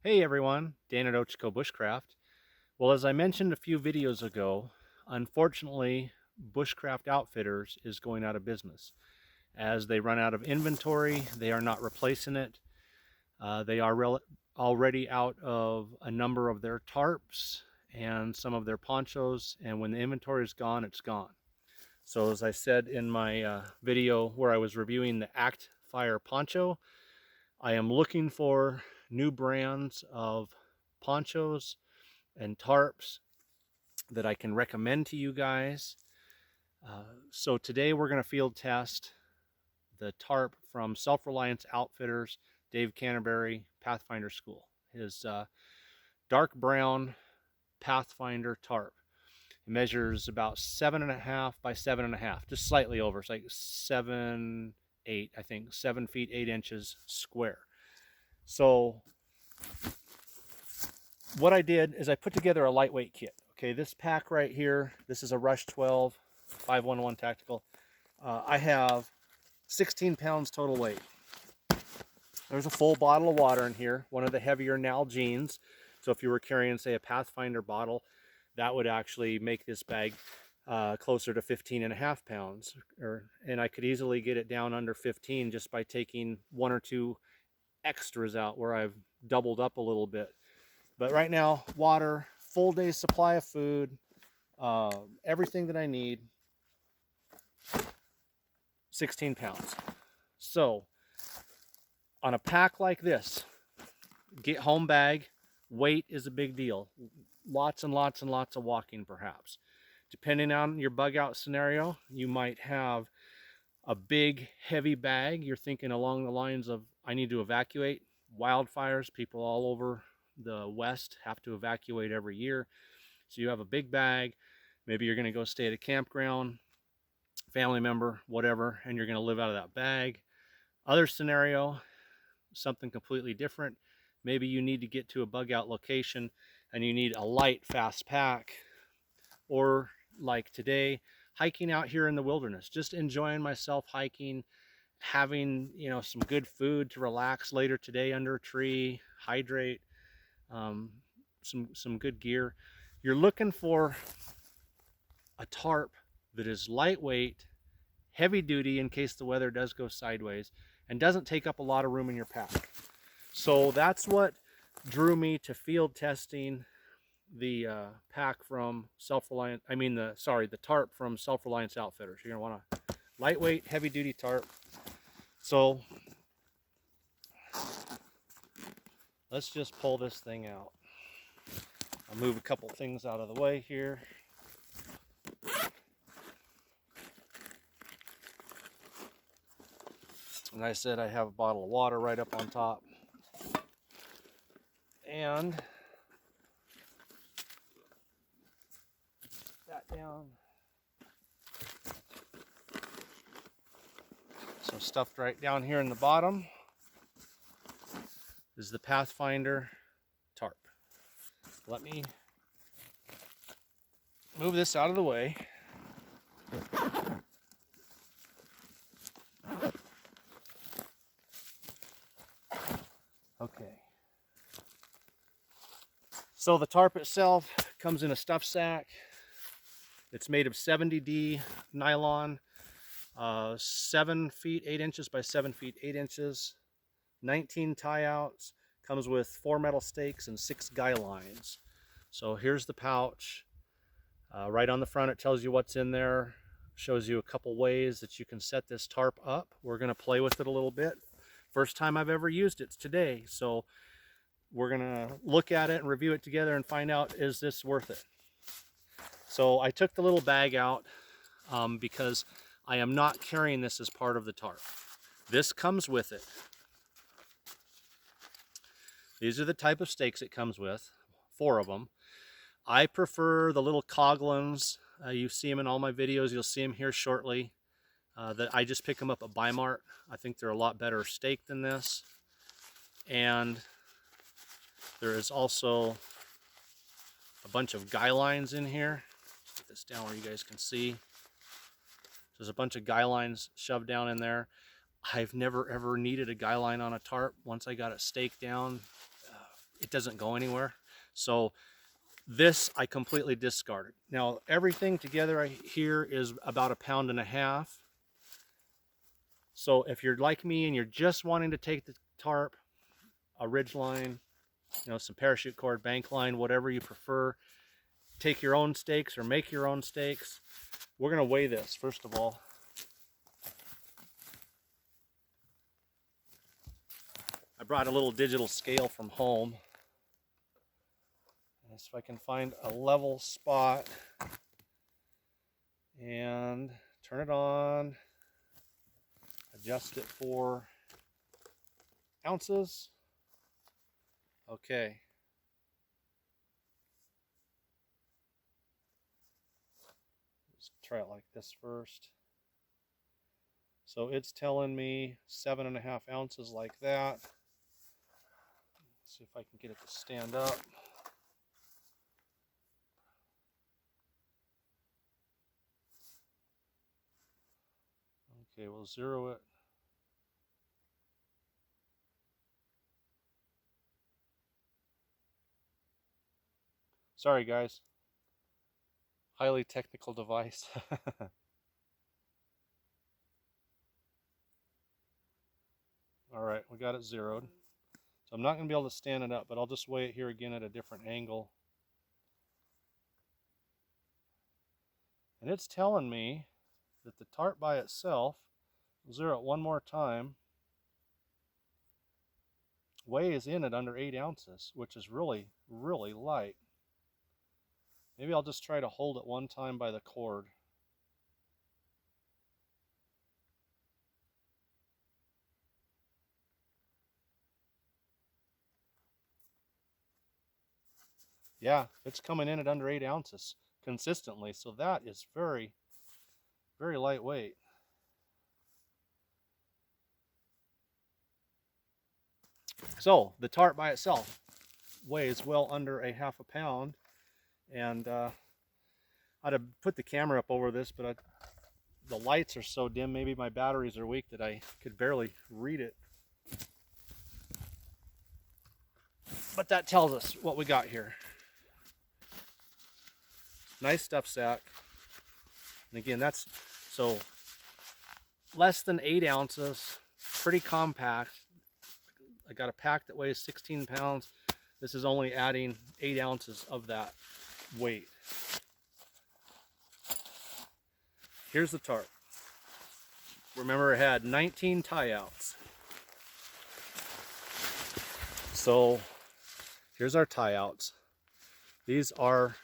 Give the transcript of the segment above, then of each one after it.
Hey everyone, Dan at Ochiko Bushcraft. Well, as I mentioned a few videos ago, unfortunately, Bushcraft Outfitters is going out of business. As they run out of inventory, they are not replacing it. They are already out of a number of their tarps and some of their ponchos, and when the inventory is gone, it's gone. So as I said in my video where I was reviewing the Act Fire poncho, I am looking for new brands of ponchos and tarps that I can recommend to you guys. So today we're going to field test the tarp from Self-Reliance Outfitters, Dave Canterbury, Pathfinder School. His dark brown Pathfinder tarp. It measures about 7.5 by 7.5, just slightly over. It's like 7, 8, I think, 7 feet 8 inches square. So what I did is I put together a lightweight kit. Okay, this pack right here, this is a Rush 12 511 Tactical. I have 16 pounds total weight. There's a full bottle of water in here, one of the heavier Nalgene's. So if you were carrying, say, a Pathfinder bottle, that would actually make this bag closer to 15.5 pounds. And I could easily get it down under 15 just by taking 1 or 2 extras out where I've doubled up a little bit. But right now, water, full day's supply of food, everything that I need, 16 pounds. So on a pack like this, get home bag, weight is a big deal. Lots and lots and lots of walking perhaps. Depending on your bug out scenario, you might have a big heavy bag. You're thinking along the lines of, I need to evacuate. Wildfires, people all over the West have to evacuate every year. So you have a big bag. Maybe you're going to go stay at a campground, family member, whatever, and you're going to live out of that bag. Other scenario, something completely different. Maybe you need to get to a bug out location and you need a light, fast pack. Or like today, hiking out here in the wilderness, just enjoying myself hiking, having, some good food to relax later today under a tree, hydrate, some good gear. You're looking for a tarp that is lightweight, heavy duty in case the weather does go sideways, and doesn't take up a lot of room in your pack. So that's what drew me to field testing the pack from Self-Reliance, the tarp from Self-Reliance Outfitters. You're gonna want a lightweight, heavy duty tarp. So let's just pull this thing out. I'll move a couple things out of the way here. And I said I have a bottle of water right up on top. And that down. So stuffed right down here in the bottom is the Pathfinder tarp. Let me move this out of the way. Okay. So the tarp itself comes in a stuff sack. It's made of 70D nylon, 7 feet 8 inches by 7 feet 8 inches, 19 tie outs, comes with 4 metal stakes and 6 guy lines. So here's the pouch. Right on the front it tells you what's in there, shows you a couple ways that you can set this tarp up. We're going to play with it a little bit. First time I've ever used it today, so we're going to look at it and review it together and find out, is this worth it? So I took the little bag out because I am not carrying this as part of the tarp. This comes with it. These are the type of stakes it comes with, 4 of them. I prefer the little Coglins. You see them in all my videos. You'll see them here shortly. That I just pick them up at Bi-Mart. I think they're a lot better stake than this. And there is also a bunch of guy lines in here. Let's get this down where you guys can see. There's a bunch of guy lines shoved down in there. I've never ever needed a guy line on a tarp. Once I got it staked down, it doesn't go anywhere. So this I completely discarded. Now everything together here is about 1.5 pounds. So if you're like me and you're just wanting to take the tarp, a ridgeline, you know, some parachute cord, bank line, whatever you prefer, take your own stakes or make your own stakes. We're gonna weigh this first of all. I brought a little digital scale from home. So if I can find a level spot and turn it on, adjust it for ounces. Okay. Let's try it like this first. So it's telling me 7.5 ounces like that. Let's see if I can get it to stand up. Okay, we'll zero it. Sorry guys, highly technical device. All right, we got it zeroed. So I'm not going to be able to stand it up, but I'll just weigh it here again at a different angle. And it's telling me that the tarp by itself, I'll zero it one more time, weighs in at under 8 ounces, which is really, really light. Maybe I'll just try to hold it one time by the cord. Yeah, it's coming in at under 8 ounces consistently, so that is very, very lightweight. So the tarp by itself weighs well under 1/2 pound, and I'd have put the camera up over this, but the lights are so dim, maybe my batteries are weak, that I could barely read it. But that tells us what we got here. Nice stuff sack. And again, that's so less than 8 ounces, pretty compact. I got a pack that weighs 16 pounds. This is only adding 8 ounces of that weight. Here's the tarp. Remember, it had 19 tie outs. So here's our tie outs. These are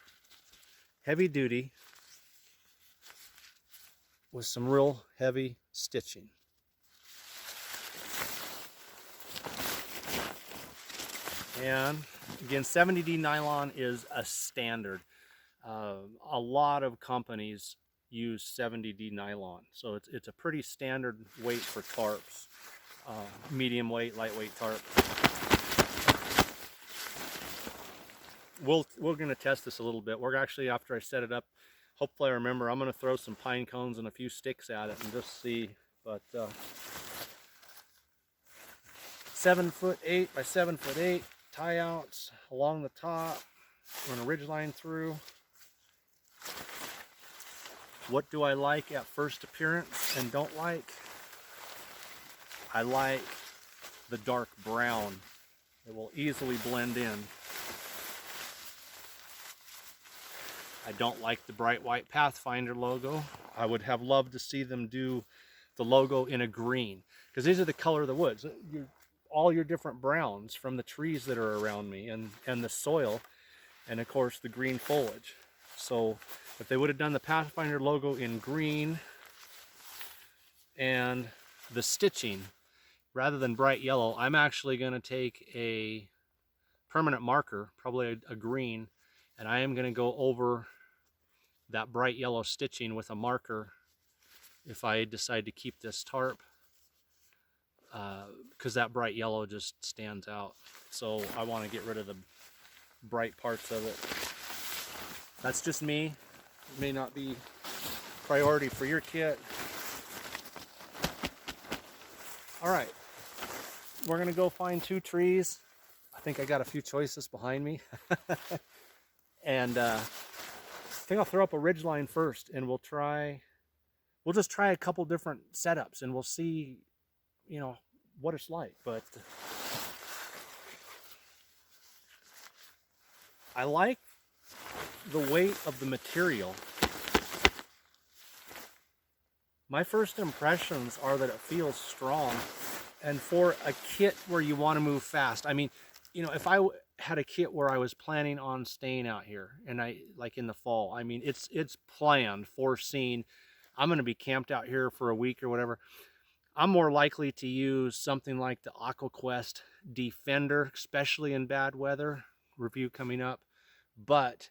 heavy duty with some real heavy stitching. And again, 70D nylon is a standard. A lot of companies use 70D nylon, so it's a pretty standard weight for tarps. Medium weight, lightweight tarp. We're going to test this a little bit. We're actually, after I set it up, hopefully I remember, I'm going to throw some pine cones and a few sticks at it and just see. But 7'8" by 7'8" tie outs along the top. Run a ridge line through. What do I like at first appearance and don't like? I like the dark brown. It will easily blend in. I don't like the bright white Pathfinder logo. I would have loved to see them do the logo in a green, because these are the color of the woods. All your different browns from the trees that are around me, and the soil, and of course the green foliage. So if they would have done the Pathfinder logo in green and the stitching rather than bright yellow, I'm actually going to take a permanent marker, probably a green, and I am going to go over that bright yellow stitching with a marker if I decide to keep this tarp, because that bright yellow just stands out. So I want to get rid of the bright parts of it. That's just me. It may not be priority for your kit. All right, we're gonna go find 2 trees. I think I got a few choices behind me. And I think I'll throw up a ridgeline first, and we'll just try a couple different setups, and we'll see, you know, what it's like. But I like the weight of the material. My first impressions are that it feels strong, and for a kit where you want to move fast, I mean, you know, if I had a kit where I was planning on staying out here, and I like in the fall, I mean, it's planned, foreseen, I'm going to be camped out here for a week or whatever, I'm more likely to use something like the AquaQuest Defender, especially in bad weather. Review coming up. But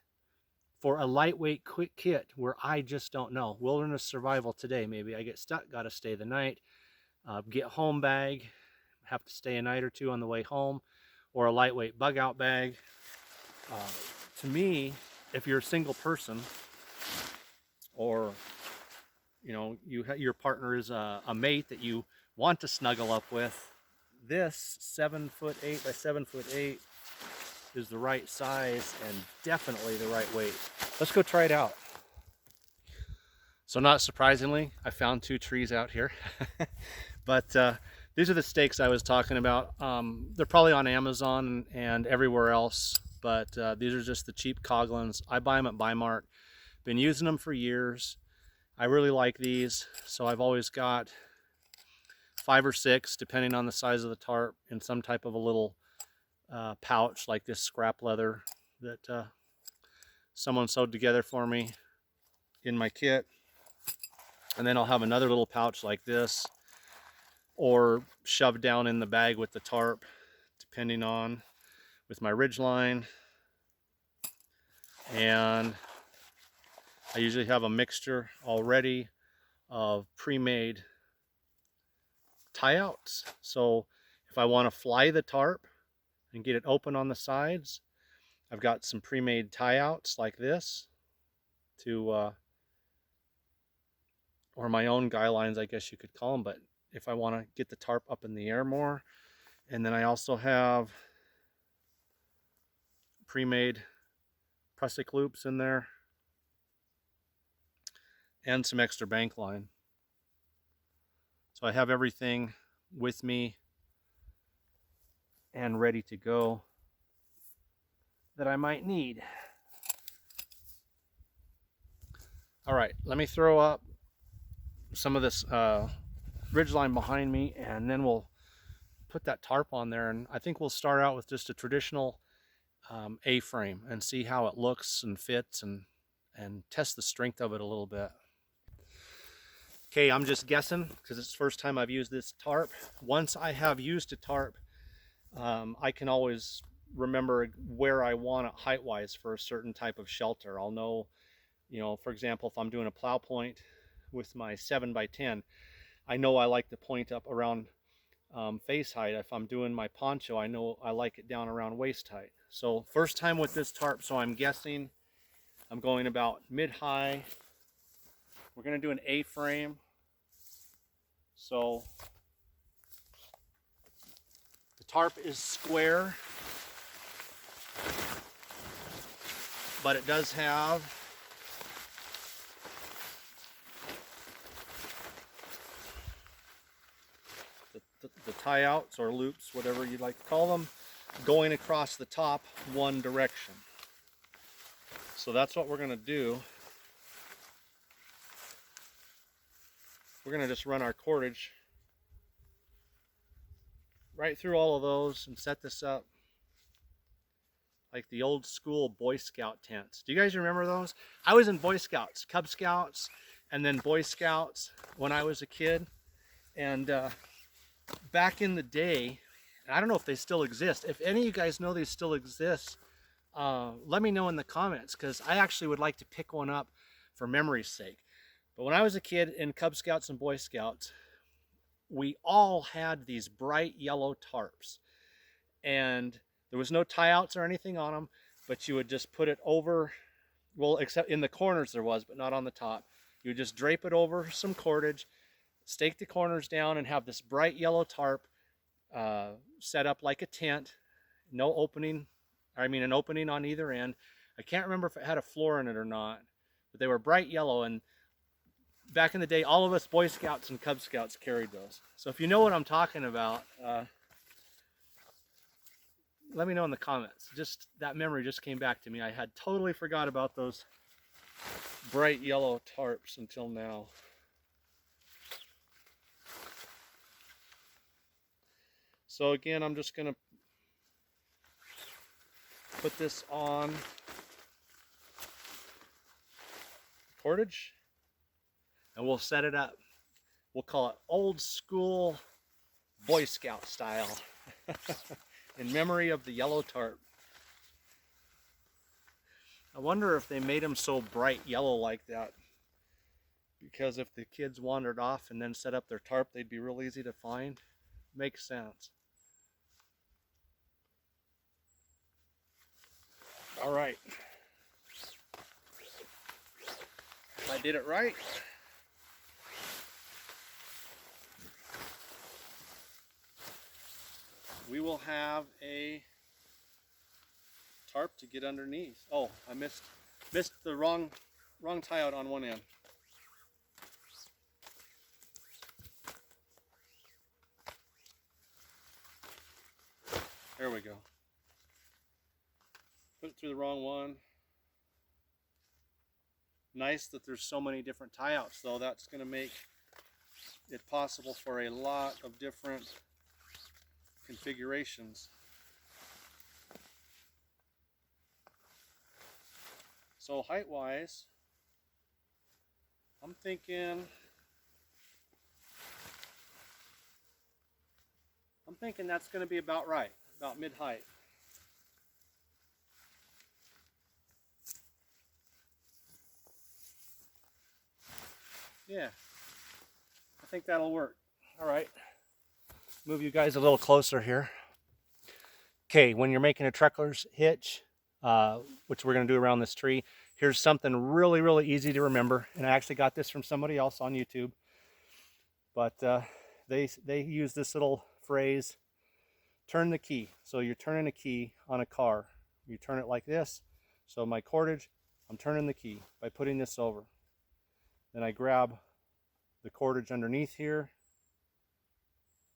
for a lightweight quick kit where I just don't know, wilderness survival today, maybe I get stuck, got to stay the night, get home bag, have to stay a night or two on the way home, or a lightweight bug out bag. To me, if you're a single person, or you know, your partner is a mate that you want to snuggle up with, this 7'8" by 7'8" is the right size and definitely the right weight. Let's go try it out. So not surprisingly, I found 2 trees out here. But these are the stakes I was talking about. They're probably on Amazon and everywhere else, but these are just the cheap Coglins. I buy them at Bi-Mart. Been using them for years. I really like these, so I've always got 5 or 6, depending on the size of the tarp, in some type of a little pouch like this scrap leather that someone sewed together for me in my kit. And then I'll have another little pouch like this, or shoved down in the bag with the tarp, depending on, with my ridgeline. And I usually have a mixture already of pre-made tie-outs. So if I want to fly the tarp and get it open on the sides, I've got some pre-made tie-outs like this to, or my own guy lines, I guess you could call them, but if I want to get the tarp up in the air more. And then I also have pre-made prusik loops in there, and some extra bank line. So I have everything with me and ready to go that I might need. All right, let me throw up some of this ridgeline behind me, and then we'll put that tarp on there. And I think we'll start out with just a traditional A-frame and see how it looks and fits, and test the strength of it a little bit. Okay, I'm just guessing because it's the first time I've used this tarp. Once I have used a tarp, I can always remember where I want it height-wise for a certain type of shelter. I'll know, you know, for example, if I'm doing a plow point with my 7x10, I know I like the point up around face height. If I'm doing my poncho, I know I like it down around waist height. So first time with this tarp, so I'm guessing I'm going about mid-high. We're going to do an A-frame. So the tarp is square, but it does have the tie-outs or loops, whatever you'd like to call them, going across the top one direction. So that's what we're going to do. We're going to just run our cordage right through all of those and set this up like the old school Boy Scout tents. Do you guys remember those? I was in Boy Scouts, Cub Scouts, and then Boy Scouts when I was a kid. And back in the day, I don't know if they still exist. If any of you guys know they still exist, let me know in the comments, because I actually would like to pick one up for memory's sake. But when I was a kid in Cub Scouts and Boy Scouts, we all had these bright yellow tarps. And there was no tie-outs or anything on them, but you would just put it over, well, except in the corners there was, but not on the top. You would just drape it over some cordage, stake the corners down, and have this bright yellow tarp set up like a tent. No opening, I mean an opening on either end. I can't remember if it had a floor in it or not, but they were bright yellow, and back in the day, all of us Boy Scouts and Cub Scouts carried those. So if you know what I'm talking about, let me know in the comments. Just that memory just came back to me. I had totally forgot about those bright yellow tarps until now. So again, I'm just gonna put this on cordage and we'll set it up. We'll call it old school Boy Scout style in memory of the yellow tarp. I wonder if they made them so bright yellow like that because if the kids wandered off and then set up their tarp, they'd be real easy to find. Makes sense. All right. If I did it right, we will have a tarp to get underneath. Oh, I missed the wrong tie out on one end. There we go. Put it through the wrong one. Nice that there's so many different tie outs though. That's going to make it possible for a lot of different configurations. So height wise, I'm thinking that's going to be about right, about mid height. Yeah, I think that'll work. All right, move you guys a little closer here. Okay, when you're making a truckler's hitch, which we're going to do around this tree, here's something really, really easy to remember. And I actually got this from somebody else on YouTube. But they use this little phrase, turn the key. So you're turning a key on a car. You turn it like this. So my cordage, I'm turning the key by putting this over. Then I grab the cordage underneath here,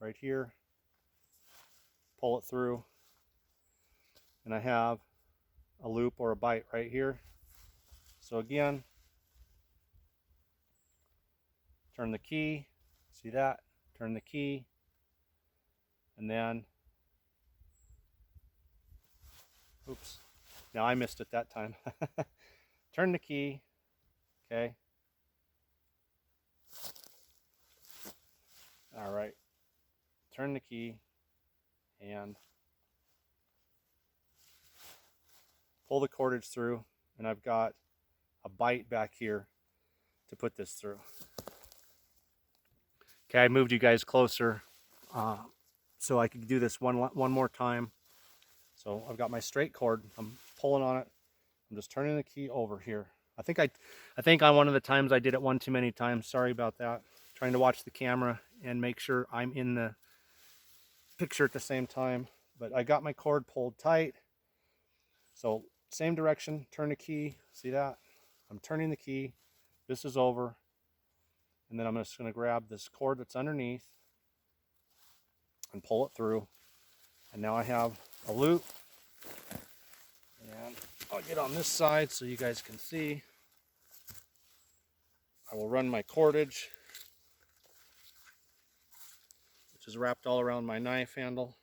right here, pull it through, and I have a loop or a bite right here. So again, turn the key, see that? Turn the key, and then, oops, now I missed it that time. Turn the key, okay. All right, turn the key and pull the cordage through, and I've got a bite back here to put this through. Okay, I moved you guys closer so I could do this one more time. So I've got my straight cord, I'm pulling on it, I'm just turning the key over here. I think on one of the times I did it one too many times, sorry about that. Trying to watch the camera and make sure I'm in the picture at the same time. But I got my cord pulled tight. So same direction, turn the key, see that? I'm turning the key, this is over, and then I'm just gonna grab this cord that's underneath and pull it through. And now I have a loop, and I'll get on this side so you guys can see. I will run my cordage, which is wrapped all around my knife handle,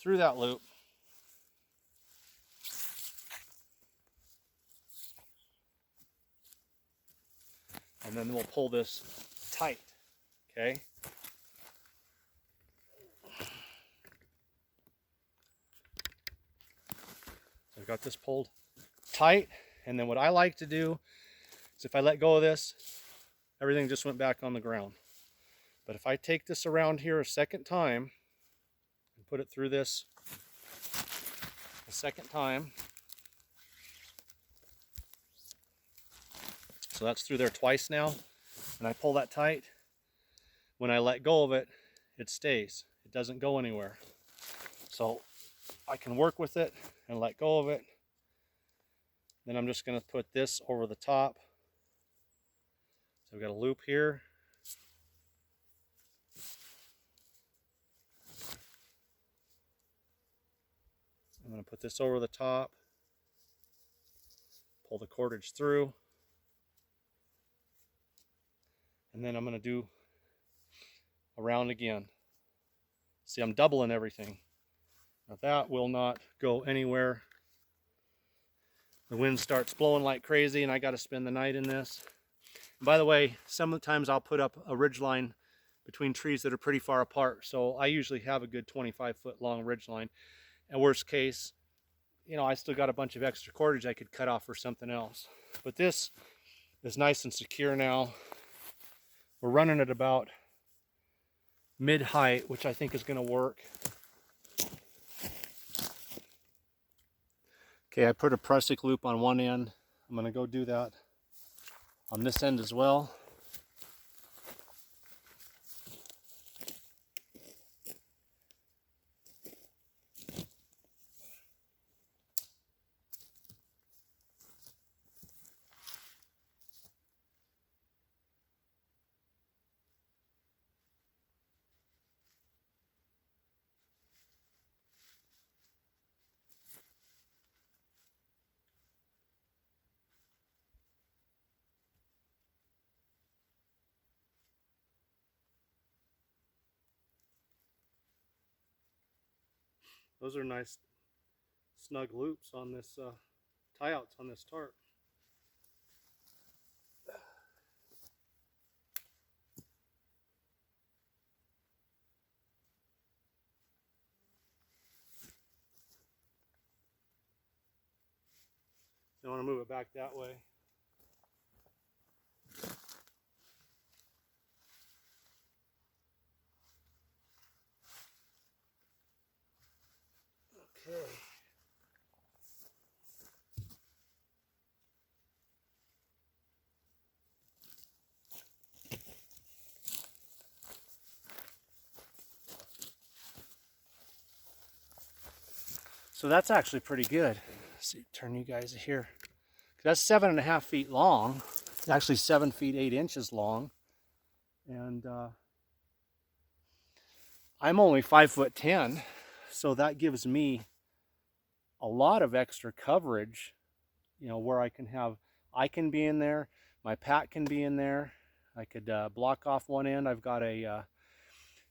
through that loop. And then we'll pull this tight, okay? So I've got this pulled tight, and then what I like to do is if I let go of this, everything just went back on the ground. But if I take this around here a second time and put it through this a second time, so that's through there twice now, and I pull that tight, when I let go of it, it stays. It doesn't go anywhere. so I can work with it and let go of it. Then I'm just going to put this over the top. So I've got a loop here. I'm going to put this over the top, pull the cordage through, and then I'm going to do around again. See, I'm doubling everything. Now that will not go anywhere. The wind starts blowing like crazy and I got to spend the night in this. And by the way, sometimes I'll put up a ridgeline between trees that are pretty far apart. So I usually have a good 25-foot long ridgeline. And worst case, you know, I still got a bunch of extra cordage I could cut off for something else. But this is nice and secure now. We're running at about mid-height, which I think is going to work. Okay, I put a prusik loop on one end. I'm going to go do that on this end as well. Those are nice snug loops on this tie-outs on this tarp. I want to move it back that way. Okay. So that's actually pretty good. Let's see, turn you guys here. That's 7.5 feet long. It's actually 7 feet 8 inches long. And I'm only 5'10", so that gives me a lot of extra coverage, you know, where I can be in there, my pack can be in there. I could block off one end. I've got a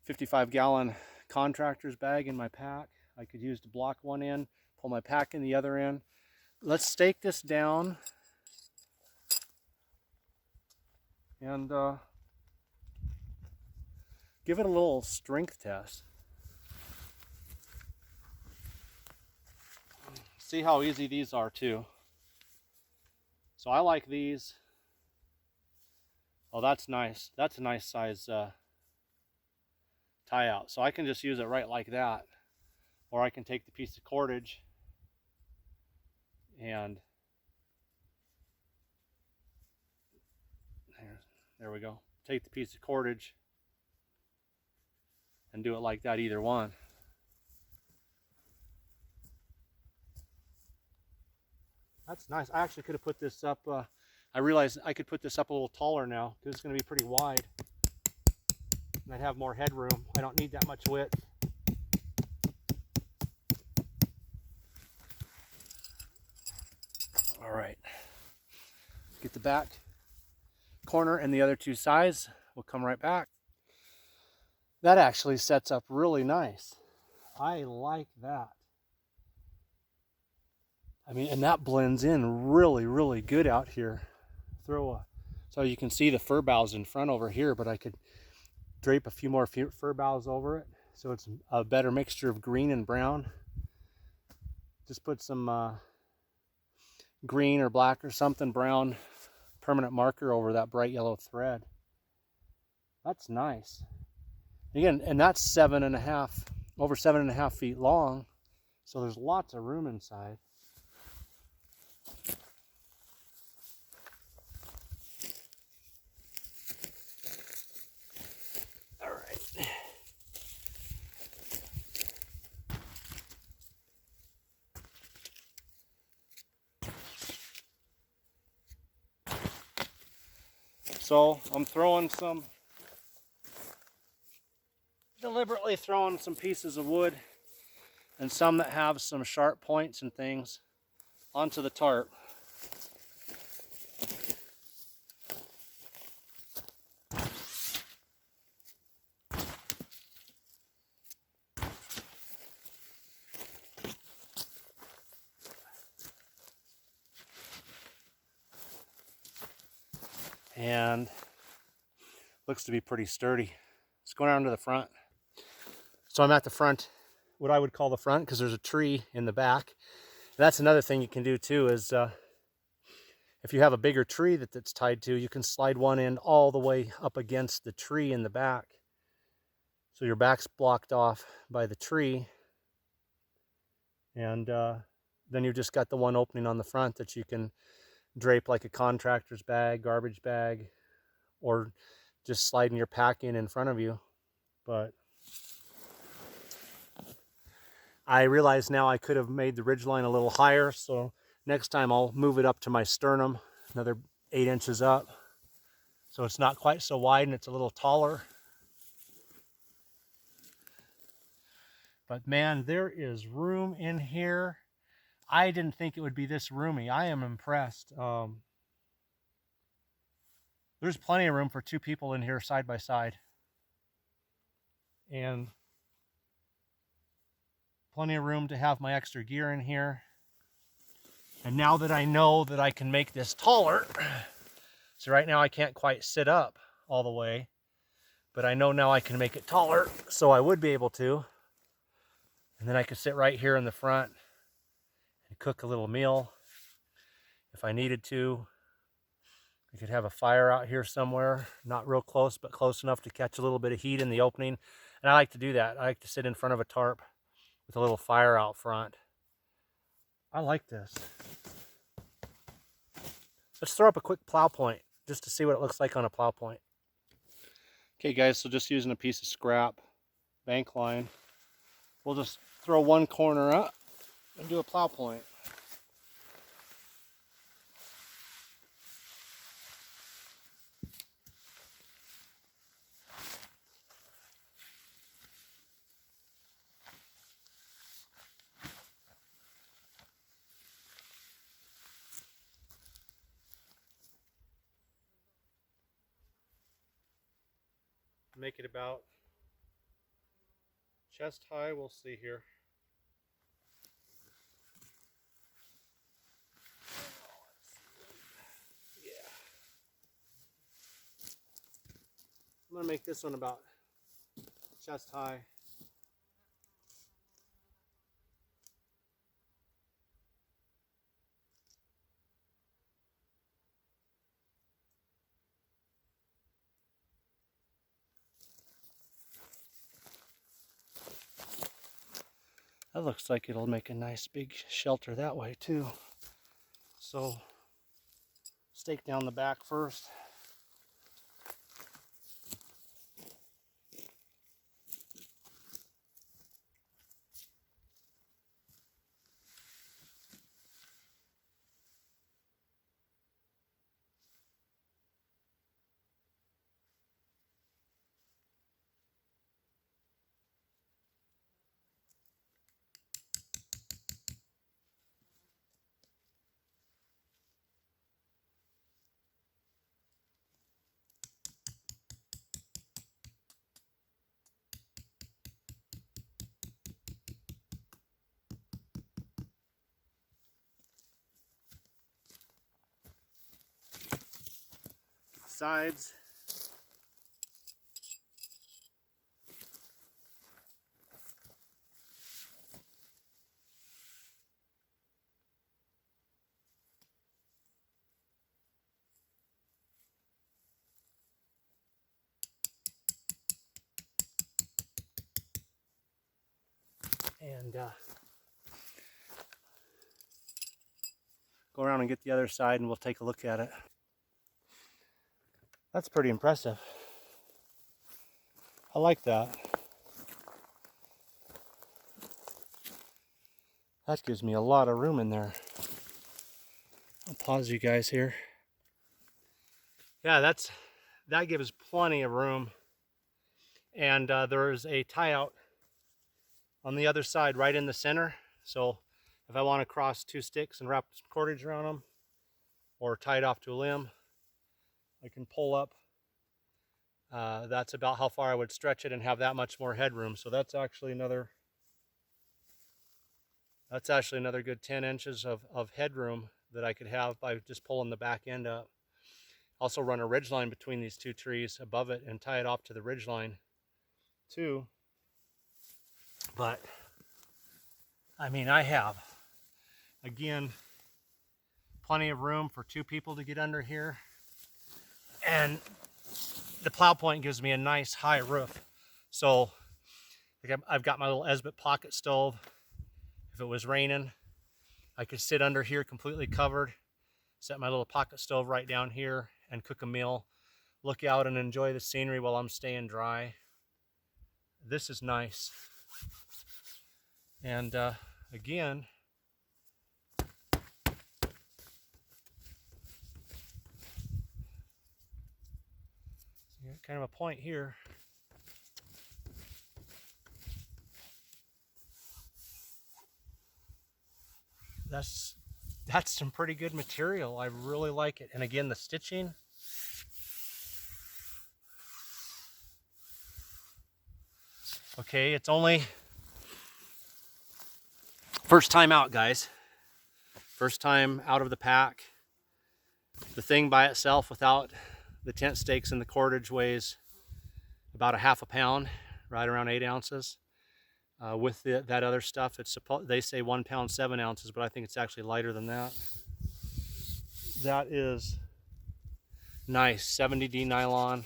55-gallon contractor's bag in my pack. I could use to block one end, pull my pack in the other end. Let's stake this down and give it a little strength test. See how easy these are too. So I like these. Oh, that's nice. That's a nice size tie out. So I can just use it right like that. Or I can take the piece of cordage and there we go. Take the piece of cordage and do it like that, either one. That's nice. I actually could have put this up, I realized I could put this up a little taller now because it's going to be pretty wide. And I'd have more headroom. I don't need that much width. All right. Get the back corner and the other two sides. We'll come right back. That actually sets up really nice. I like that. I mean, and that blends in really, really good out here. So you can see the fir boughs in front over here, but I could drape a few more fir boughs over it. So it's a better mixture of green and brown. Just put some green or black or something brown permanent marker over that bright yellow thread. That's nice. Again, and that's over 7.5 feet long. So there's lots of room inside. All right. So I'm deliberately throwing some pieces of wood and some that have some sharp points and things onto the tarp. And looks to be pretty sturdy. Let's go around to the front. So I'm at the front, what I would call the front, because there's a tree in the back. And that's another thing you can do too, is if you have a bigger tree that's tied to, you can slide one end all the way up against the tree in the back. So your back's blocked off by the tree. And then you've just got the one opening on the front that you can drape like a contractor's bag, garbage bag, or just sliding your pack in front of you. But I realize now I could have made the ridgeline a little higher, so next time I'll move it up to my sternum, another 8 inches up. So it's not quite so wide and it's a little taller. But man, there is room in here. I didn't think it would be this roomy. I am impressed. There's plenty of room for 2 people in here side by side. And plenty of room to have my extra gear in here. And now that I know that I can make this taller, so right now I can't quite sit up all the way, but I know now I can make it taller, so I would be able to. And then I could sit right here in the front and cook a little meal if I needed to. I could have a fire out here somewhere, not real close, but close enough to catch a little bit of heat in the opening. And I like to do that. I like to sit in front of a tarp with a little fire out front. I like this. Let's throw up a quick plow point just to see what it looks like on a plow point. Okay guys, so just using a piece of scrap bank line, we'll just throw one corner up and do a plow point. Make it about chest high, we'll see here. Yeah. I'm gonna make this one about chest high. That looks like it'll make a nice big shelter that way too. So stake down the back first. Sides. And go around and get the other side and we'll take a look at it. That's pretty impressive. I like that. That gives me a lot of room in there. I'll pause you guys here. Yeah, that's that gives plenty of room. And there's a tie out on the other side right in the center. So if I want to cross 2 sticks and wrap some cordage around them or tie it off to a limb, I can pull up. That's about how far I would stretch it and have that much more headroom. So that's actually another good 10 inches of headroom that I could have by just pulling the back end up. Also run a ridgeline between these 2 trees above it and tie it off to the ridgeline too. But I mean, I have, again, plenty of room for 2 people to get under here. And the plow point gives me a nice high roof. So I've got my little Esbit pocket stove. If it was raining, I could sit under here completely covered, set my little pocket stove right down here and cook a meal, look out and enjoy the scenery while I'm staying dry. This is nice. And again, kind of a point here. That's some pretty good material. I really like it. And again, the stitching. Okay, it's only first time out, guys. First time out of the pack. The thing by itself without the tent stakes and the cordage weighs about a half a pound, right around 8 ounces. With that other stuff, they say 1 pound 7 ounces, but I think it's actually lighter than that. That is nice, 70D nylon.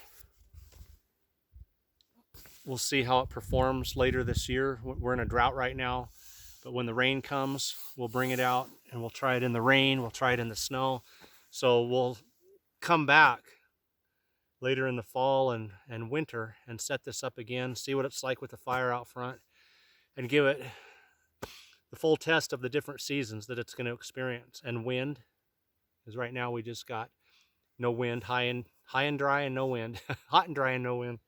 We'll see how it performs later this year. We're in a drought right now, but when the rain comes, we'll bring it out and we'll try it in the rain, we'll try it in the snow. So we'll come back later in the fall and winter and set this up again, see what it's like with the fire out front, and give it the full test of the different seasons that it's going to experience. And wind, because right now we just got no wind, high and dry and no wind, hot and dry and no wind.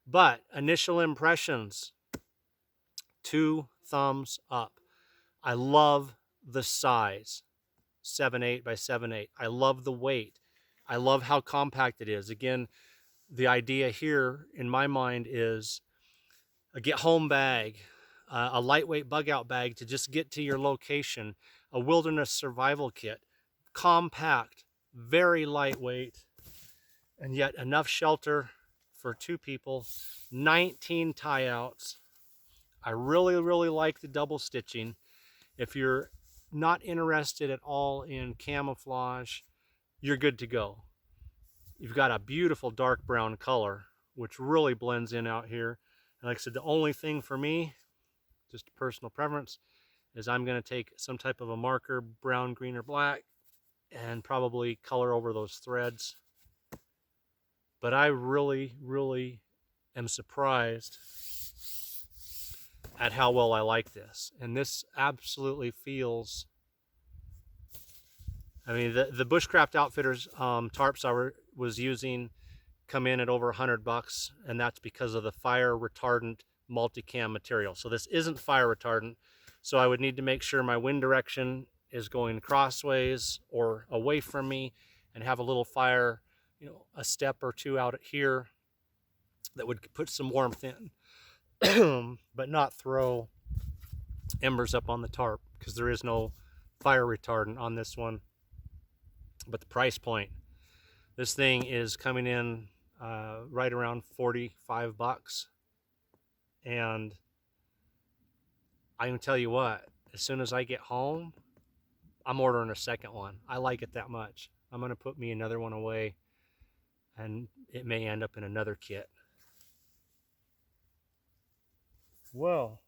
But initial impressions, 2 thumbs up. I love the size, 7.8 by 7.8. I love the weight. I love how compact it is. Again, the idea here in my mind is a get home bag, a lightweight bug out bag to just get to your location, a wilderness survival kit, compact, very lightweight, and yet enough shelter for 2 people, 19 tie outs. I really, really like the double stitching. If you're not interested at all in camouflage, you're good to go. You've got a beautiful dark brown color, which really blends in out here. And like I said, the only thing for me, just a personal preference, is I'm going to take some type of a marker, brown, green, or black, and probably color over those threads. But I really, really am surprised at how well I like this. And this absolutely feels, I mean, the Bushcraft Outfitters tarps I was using come in at over $100, and that's because of the fire retardant multicam material. So this isn't fire retardant, so I would need to make sure my wind direction is going crossways or away from me, and have a little fire, you know, a step or 2 out here that would put some warmth in, but not throw embers up on the tarp, because there is no fire retardant on this one. But the price point, this thing is coming in right around $45, and I can tell you what, as soon as I get home, I'm ordering a second one. I like it that much. I'm going to put me another one away, and it may end up in another kit. Well,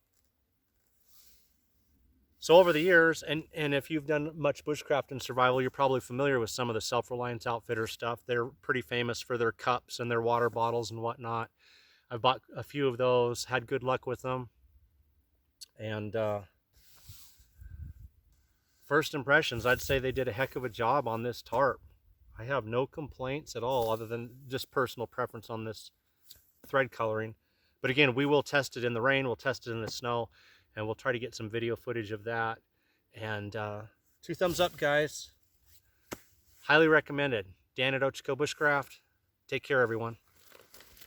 so over the years, and if you've done much bushcraft and survival, you're probably familiar with some of the Self-Reliance Outfitter stuff. They're pretty famous for their cups and their water bottles and whatnot. I've bought a few of those, had good luck with them. And first impressions, I'd say they did a heck of a job on this tarp. I have no complaints at all, other than just personal preference on this thread coloring. But again, we will test it in the rain, we'll test it in the snow, and we'll try to get some video footage of that. And 2 thumbs up, guys. Highly recommended. Dan at Ochiko Bushcraft. Take care, everyone.